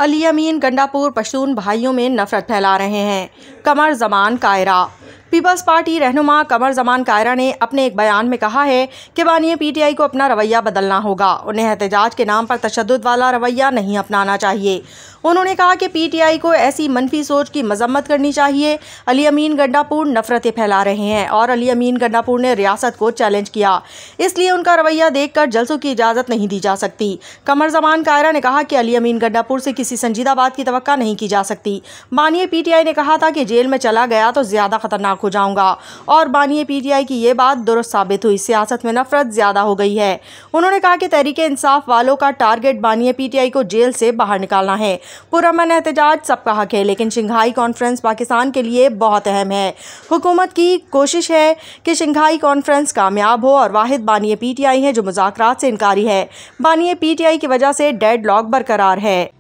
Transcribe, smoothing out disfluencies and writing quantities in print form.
अली अमीन गंडापुर पश्तून भाइयों में नफरत फैला रहे हैं। कमर जमान कायरा। पीपल्स पार्टी रहनुमा कमर जमान कायरा ने अपने एक बयान में कहा है कि बानिए पीटीआई को अपना रवैया बदलना होगा। उन्हें एहतजाज के नाम पर तशद्दुद वाला रवैया नहीं अपनाना चाहिए। उन्होंने कहा कि पीटीआई को ऐसी मनफी सोच की मजम्मत करनी चाहिए। अली अमीन गंडापुर नफरतें फैला रहे हैं और अली अमीन गंडापुर ने रियासत को चैलेंज किया, इसलिए उनका रवैया देखकर जलसों की इजाज़त नहीं दी जा सकती। कमर जमान कायरा ने कहा कि अली अमीन गंडापुर से किसी संजीदा बात की तवक्का नहीं की जा सकती। बानिए पीटीआई ने कहा था कि जेल में चला गया तो ज़्यादा खतरनाक हो जाऊंगा और बानिए पीटीआई की ये बात दुरुस्त साबित हुई। सियासत में नफरत ज़्यादा हो गई है। उन्होंने कहा कि तहरीके इंसाफ वालों का टारगेट बानिए पीटीआई को जेल से बाहर निकालना है। पुरअमन एहतजाज सबका हक है, लेकिन शंघाई कॉन्फ्रेंस पाकिस्तान के लिए बहुत अहम है। हुकूमत की कोशिश है कि शंघाई कॉन्फ्रेंस कामयाब हो और वाहिद बानिए पीटीआई है जो मुज़ाकरात से इनकारी है। बानिए पीटीआई की वजह से डेडलॉक बरकरार है।